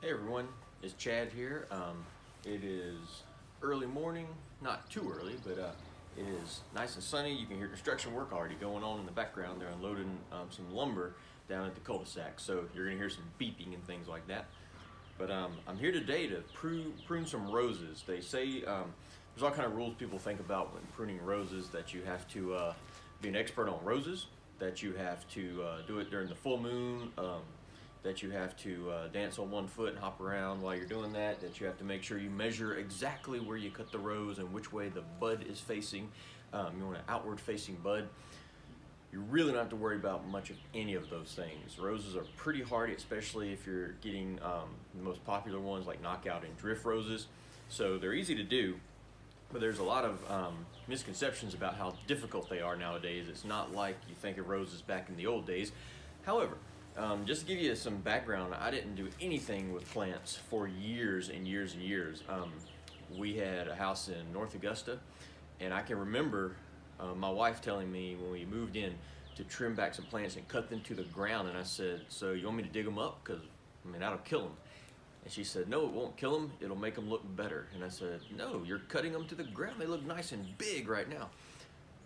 Hey everyone, it's Chad here. It is early morning, not too early, but it is nice and sunny. You can hear construction work already going on in the background. They're unloading some lumber down at the cul-de-sac, so you're gonna hear some beeping and things like that. But I'm here today to prune some roses. They say there's all kind of rules people think about when pruning roses, that you have to be an expert on roses, that you have to do it during the full moon, that you have to dance on one foot and hop around while you're doing that, that you have to make sure you measure exactly where you cut the rose and which way the bud is facing. You want an outward facing bud. You really don't have to worry about much of any of those things. Roses are pretty hardy, especially if you're getting the most popular ones like knockout and drift roses. So they're easy to do, but there's a lot of misconceptions about how difficult they are nowadays. It's not like you think of roses back in the old days. However, just to give you some background, I didn't do anything with plants for years and years and years. We had a house in North Augusta, and I can remember my wife telling me when we moved in to trim back some plants and cut them to the ground, and I said, so you want me to dig them up? Because, I mean, that'll kill them. And she said, no, it won't kill them, it'll make them look better. And I said, no, you're cutting them to the ground. They look nice and big right now.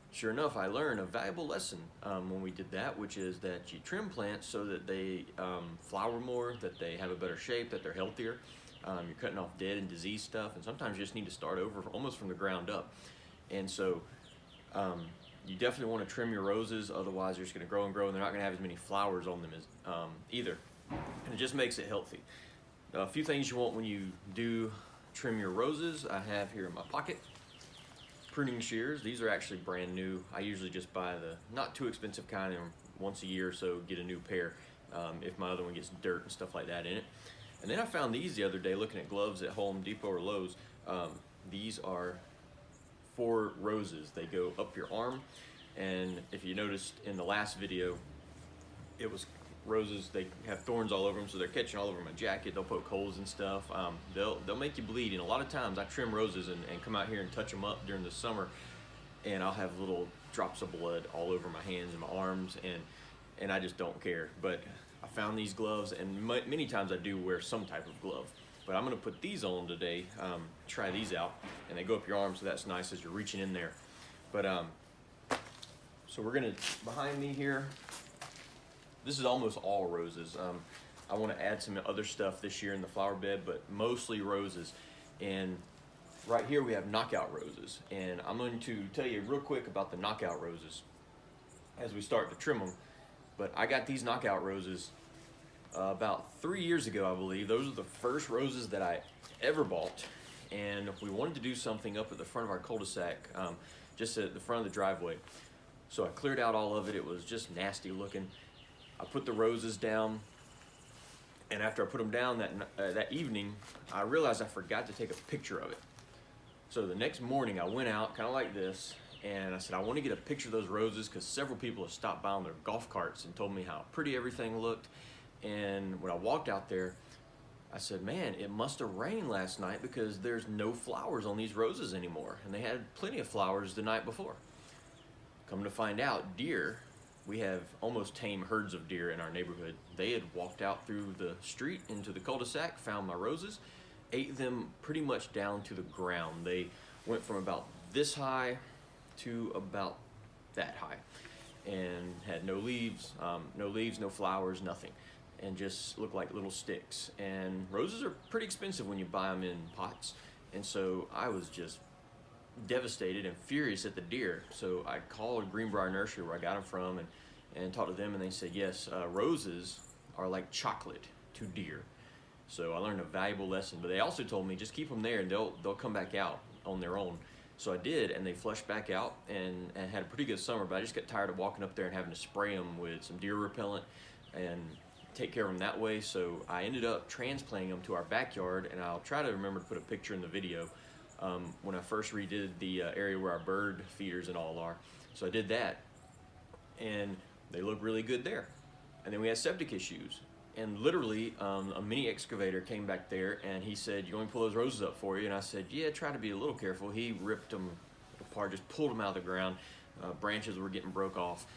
Sure enough, I learned a valuable lesson when we did that, which is that you trim plants so that they flower more, that they have a better shape, that they're healthier. You're cutting off dead and diseased stuff, and sometimes you just need to start over almost from the ground up. And so you definitely want to trim your roses, otherwise they're just going to grow and grow, and they're not going to have as many flowers on them as either. And it just makes it healthy. A few things you want when you do trim your roses, I have here in my pocket. Pruning shears. These are actually brand new. I usually just buy the not too expensive kind, and once a year or so get a new pair if my other one gets dirt and stuff like that in it. And then I found these the other day looking at gloves at Home Depot or Lowe's. These are for roses. They go up your arm, and if you noticed in the last video, it was roses. They have thorns all over them, so they're catching all over my jacket. They'll poke holes and stuff. They'll make you bleed, and a lot of times I trim roses and come out here and touch them up during the summer, and I'll have little drops of blood all over my hands and my arms, and I just don't care. But I found these gloves, and many times I do wear some type of glove, but I'm gonna put these on today, try these out, and they go up your arm, so that's nice as you're reaching in there. But so we're gonna, behind me here, this is almost all roses. I want to add some other stuff this year in the flower bed, but mostly roses. And right here we have knockout roses. And I'm going to tell you real quick about the knockout roses as we start to trim them. But I got these knockout roses about 3 years ago, I believe. Those are the first roses that I ever bought. And we wanted to do something up at the front of our cul-de-sac, just at the front of the driveway. So I cleared out all of it. It was just nasty looking. I put the roses down, and after I put them down that evening, I realized I forgot to take a picture of it. So the next morning I went out, kind of like this, and I said, I want to get a picture of those roses because several people have stopped by on their golf carts and told me how pretty everything looked. And when I walked out there, I said, man, it must have rained last night because there's no flowers on these roses anymore. And they had plenty of flowers the night before. Come to find out, deer, we have almost tame herds of deer in our neighborhood. They had walked out through the street into the cul-de-sac, found my roses, ate them pretty much down to the ground. They went from about this high to about that high, and had no leaves, no flowers, nothing, and just looked like little sticks. And roses are pretty expensive when you buy them in pots, and so I was just devastated and furious at the deer. So I called Greenbrier Nursery where I got them from and talked to them, and they said, yes, roses are like chocolate to deer. So I learned a valuable lesson, but they also told me just keep them there and they'll come back out on their own. So I did, and they flushed back out and had a pretty good summer, but I just got tired of walking up there and having to spray them with some deer repellent and take care of them that way. So I ended up transplanting them to our backyard, and I'll try to remember to put a picture in the video. When I first redid the area where our bird feeders and all are. So I did that, and they look really good there. And then we had septic issues, and literally a mini excavator came back there, and he said, you want me to pull those roses up for you? And I said, yeah, try to be a little careful. He ripped them apart, just pulled them out of the ground. Branches were getting broke off.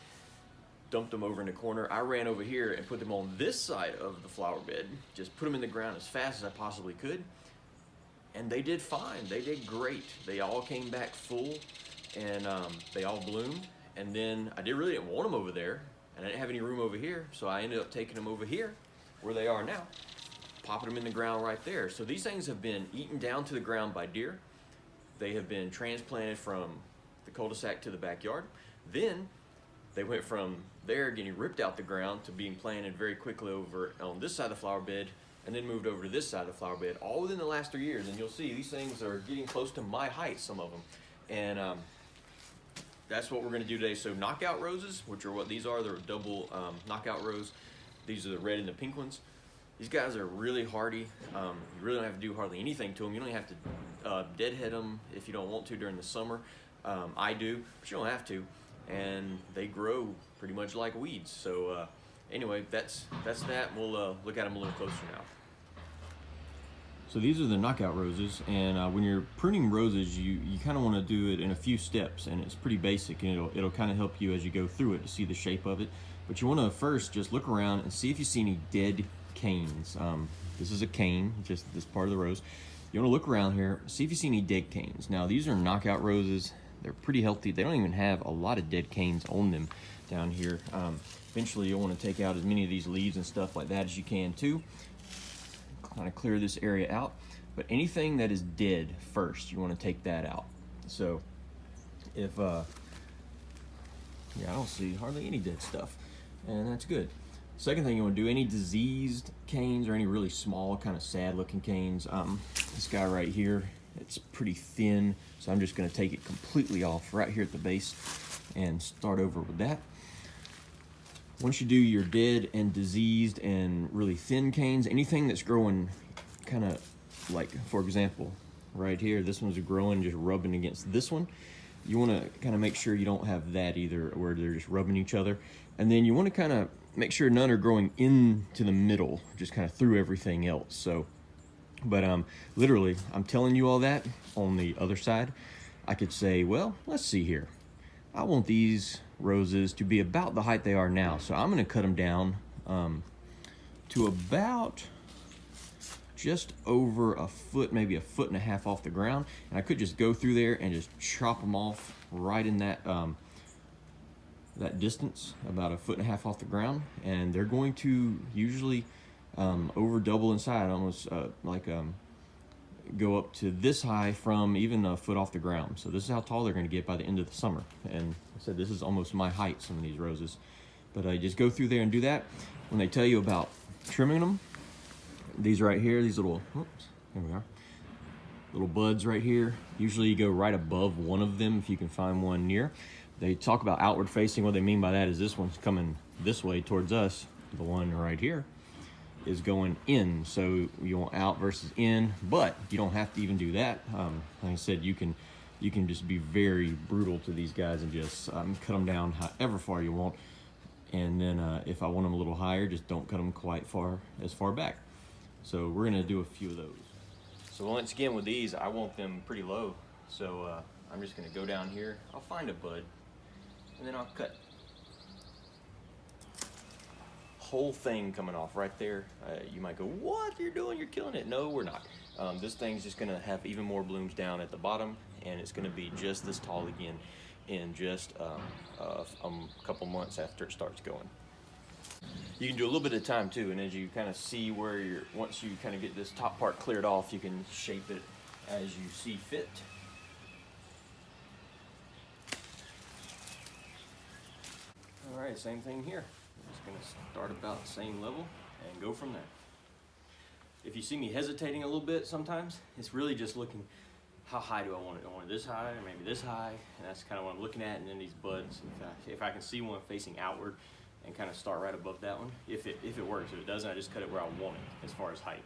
dumped them over in the corner. I ran over here and put them on this side of the flower bed. Just put them in the ground as fast as I possibly could. And they did fine. They did great. They all came back full, and they all bloomed. And then I really didn't want them over there, and I didn't have any room over here, so I ended up taking them over here, where they are now, popping them in the ground right there. So these things have been eaten down to the ground by deer. They have been transplanted from the cul-de-sac to the backyard. Then they went from there getting ripped out the ground to being planted very quickly over on this side of the flower bed, and then moved over to this side of the flower bed, all within the last 3 years. And you'll see these things are getting close to my height, some of them. And that's what we're gonna do today. So knockout roses, which are what these are, they're double knockout rose. These are the red and the pink ones. These guys are really hardy. You really don't have to do hardly anything to them. You don't have to deadhead them if you don't want to during the summer. I do, but you don't have to. And they grow pretty much like weeds. So anyway, that's that. We'll look at them a little closer now. So these are the knockout roses, and when you're pruning roses, you kind of want to do it in a few steps, and it's pretty basic, and it'll kind of help you as you go through it to see the shape of it. But you want to first just look around and see if you see any dead canes. This is a cane, just this part of the rose. You want to look around here, see if you see any dead canes. Now these are knockout roses. They're pretty healthy. They don't even have a lot of dead canes on them down here. Eventually you'll want to take out as many of these leaves and stuff like that as you can too. Kind of clear this area out, but anything that is dead first, you want to take that out. So if yeah, I don't see hardly any dead stuff, and that's good. Second thing you want to do, any diseased canes or any really small kind of sad looking canes. This guy right here, it's pretty thin, so I'm just going to take it completely off right here at the base and start over with that. Once you do your dead and diseased and really thin canes, anything that's growing kind of like, for example, right here, this one's growing just rubbing against this one. You want to kind of make sure you don't have that either, where they're just rubbing each other. And then you want to kind of make sure none are growing into the middle, just kind of through everything else. So, but literally, I'm telling you all that. On the other side, I could say, well, let's see here. I want these roses to be about the height they are now, so I'm going to cut them down to about just over a foot, maybe a foot and a half off the ground. And I could just go through there and just chop them off right in that that distance, about a foot and a half off the ground. And they're going to usually over double in size, almost go up to this high from even a foot off the ground. So this is how tall they're going to get by the end of the summer. And I said this is almost my height, some of these roses. But I just go through there and do that. When they tell you about trimming them, these right here, these little, oops, here we are, little buds right here, usually you go right above one of them if you can find one near. They talk about outward facing. What they mean by that is this one's coming this way towards us. The one right here is going in, so you want out versus in, but you don't have to even do that. Like I said, you can just be very brutal to these guys and just cut them down however far you want. And then if I want them a little higher, just don't cut them quite as far back. So we're gonna do a few of those. So once again with these, I want them pretty low. So I'm just gonna go down here. I'll find a bud, and then I'll cut. Whole thing coming off right there. You might go, what you're doing? You're killing it. No, we're not. This thing's just gonna have even more blooms down at the bottom, and it's gonna be just this tall again in just a couple months after it starts going. You can do a little bit at a time too, and as you kind of see where you're, once you kind of get this top part cleared off, you can shape it as you see fit. All right, same thing here. I'm just gonna start about the same level and go from there. If you see me hesitating a little bit sometimes, it's really just looking, how high do I want it? I want it this high, or maybe this high, and that's kind of what I'm looking at. And then these buds, if I can see one facing outward and kind of start right above that one, if it works. If it doesn't, I just cut it where I want it as far as height.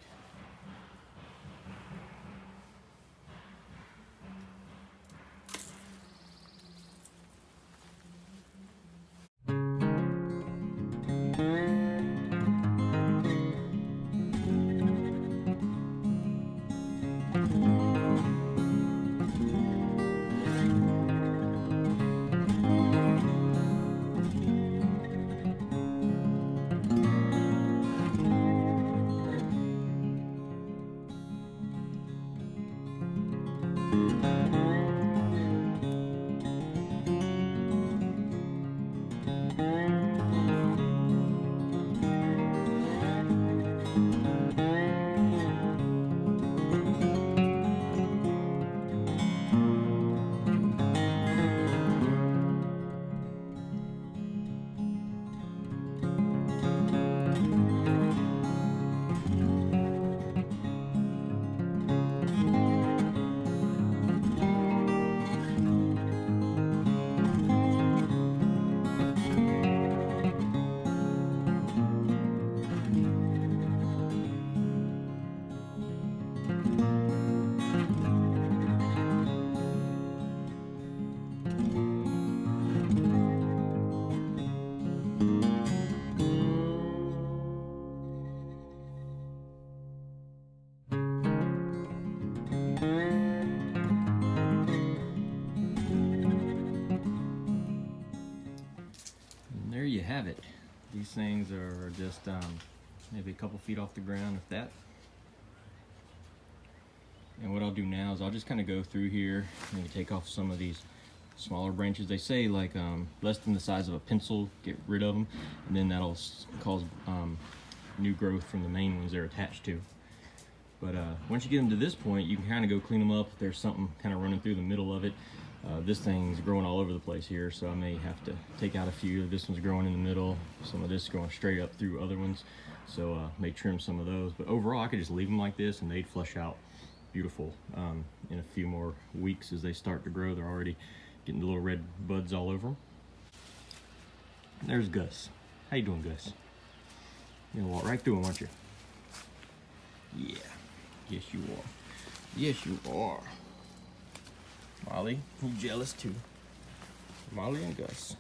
There you have it. These things are just maybe a couple feet off the ground, if that. And what I'll do now is I'll just kind of go through here, maybe take off some of these smaller branches. They say like less than the size of a pencil, get rid of them, and then that'll cause new growth from the main ones they're attached to. But once you get them to this point, you can kind of go clean them up if there's something kind of running through the middle of it. This thing's growing all over the place here, so I may have to take out a few. This one's growing in the middle, some of this going straight up through other ones, so may trim some of those. But overall, I could just leave them like this and they'd flush out beautiful in a few more weeks. As they start to grow, they're already getting the little red buds all over them. There's Gus. How you doing, Gus? You're gonna walk right through them, aren't you? Yeah. Yes, you are. Yes, you are. Mollie, you jealous too? Mollie and Gus.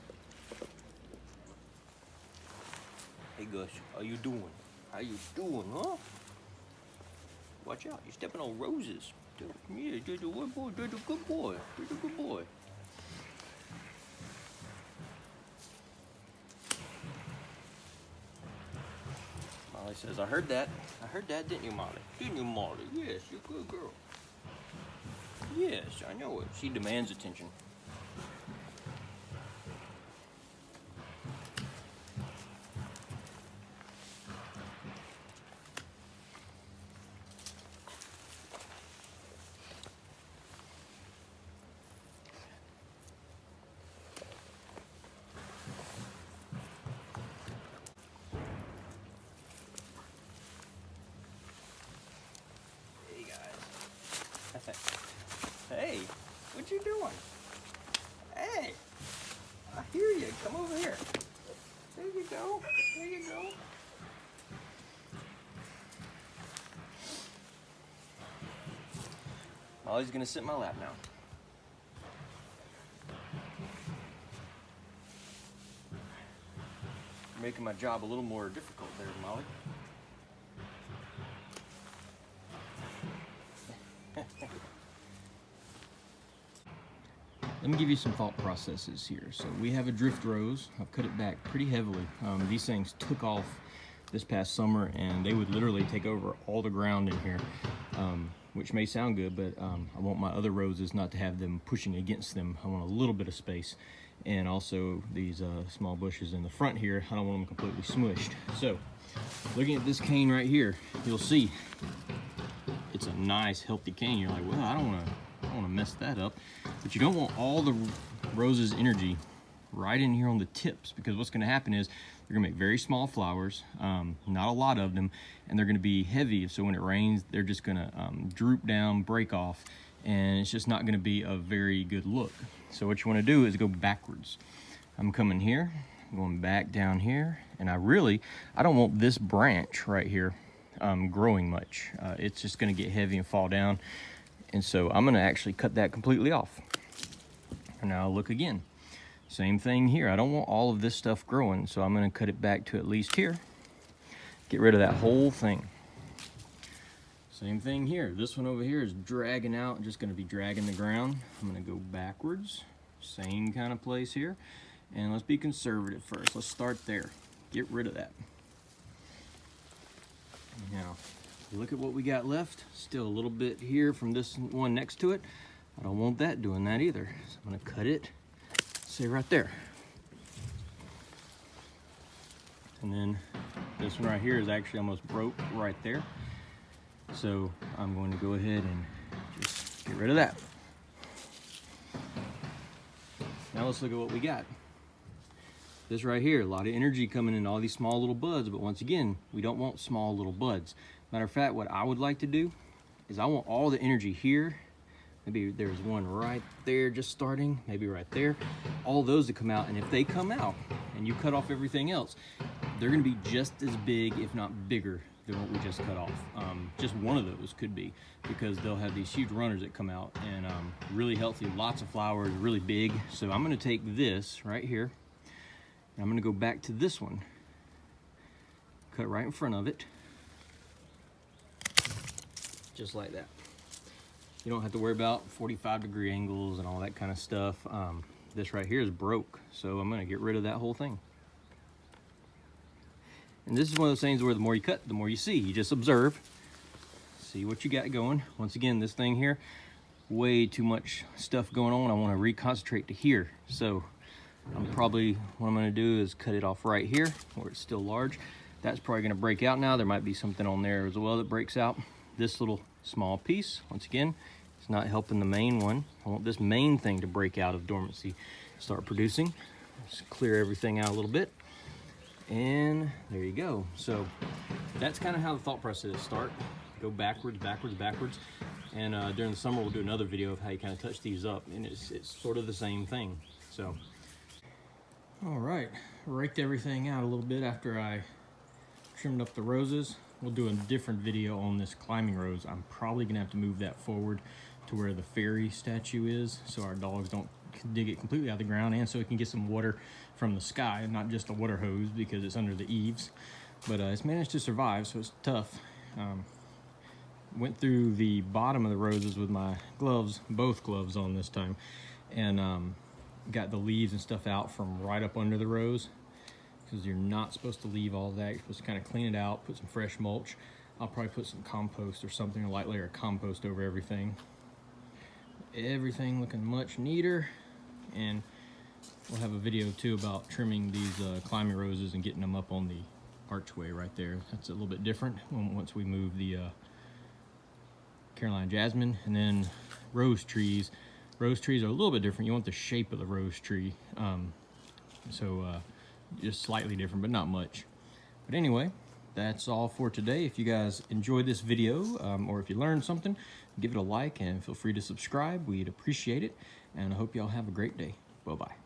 Hey Gus, how you doing? How you doing, huh? Watch out, you're stepping on roses. Yeah, you're the good boy, you're the good boy, you're the good boy. Mollie says, I heard that, didn't you, Mollie? Didn't you, Mollie? Yes, you're a good girl. Yes, I know it. She demands attention. Hey, guys. Hey, what you doing? Hey, I hear you. Come over here. There you go. There you go. Mollie's gonna sit in my lap now. You're making my job a little more difficult there, Mollie. Let me give you some thought processes here. So we have a drift rose. I've cut it back pretty heavily. These things took off this past summer and they would literally take over all the ground in here, which may sound good, but I want my other roses not to have them pushing against them. I want a little bit of space. And also these small bushes in the front here, I don't want them completely smushed. So looking at this cane right here, you'll see it's a nice healthy cane. You're like, well, I don't want to mess that up. But you don't want all the rose's energy right in here on the tips, because what's going to happen is they're going to make very small flowers, not a lot of them, and they're going to be heavy. So when it rains, they're just going to droop down, break off, and it's just not going to be a very good look. So what you want to do is go backwards. I'm coming here, I'm going back down here, and I don't want this branch right here growing much. It's just going to get heavy and fall down. And so I'm going to actually cut that completely off. And now look again. Same thing here. I don't want all of this stuff growing, so I'm going to cut it back to at least here. Get rid of that whole thing. Same thing here. This one over here is dragging out, just going to be dragging the ground. I'm going to go backwards. Same kind of place here. And let's be conservative first. Let's start there. Get rid of that. Now, look at what we got left. Still a little bit here from this one next to it. I don't want that doing that either. So I'm gonna cut it, say right there. And then this one right here is actually almost broke right there. So I'm going to go ahead and just get rid of that. Now let's look at what we got. This right here, a lot of energy coming in all these small little buds, but once again, we don't want small little buds. Matter of fact, what I would like to do is I want all the energy here. Maybe there's one right there just starting, maybe right there. All those to come out, and if they come out and you cut off everything else, they're gonna be just as big, if not bigger, than what we just cut off. Just one of those could be, because they'll have these huge runners that come out and really healthy, lots of flowers, really big. So I'm gonna take this right here, I'm gonna go back to this one, cut right in front of it, just like that. You don't have to worry about 45-degree angles and all that kind of stuff. This right here is broke, so I'm gonna get rid of that whole thing. And this is one of those things where the more you cut, the more you see. You just observe, see what you got going. Once again, this thing here, way too much stuff going on. I want to reconcentrate to here. So what I'm going to do is cut it off right here where it's still large. That's probably going to break out now. There might be something on there as well that breaks out. This little small piece, once again, it's not helping the main one. I want this main thing to break out of dormancy, start producing. Just clear everything out a little bit. And there you go. So that's kind of how the thought process is. Start, go backwards, backwards, backwards. And during the summer, we'll do another video of how you kind of touch these up. And it's sort of the same thing. So, all right, raked everything out a little bit after I trimmed up the roses. We'll do a different video on this climbing rose. I'm probably gonna have to move that forward to where the fairy statue is, so our dogs don't dig it completely out of the ground, and so it can get some water from the sky, not just a water hose because it's under the eaves. But it's managed to survive, so it's tough. Went through the bottom of the roses with my gloves, both gloves on this time, and got the leaves and stuff out from right up under the rose, because you're not supposed to leave all that. You're supposed to kind of clean it out, put some fresh mulch. I'll probably put some compost or something, a light layer of compost over everything. Everything looking much neater, and we'll have a video too about trimming these climbing roses and getting them up on the archway right there. That's a little bit different once we move the Carolina jasmine. And then rose trees. Rose trees are a little bit different. You want the shape of the rose tree. Just slightly different, but not much. But anyway, that's all for today. If you guys enjoyed this video, or if you learned something, give it a like and feel free to subscribe. We'd appreciate it. And I hope y'all have a great day. Bye-bye.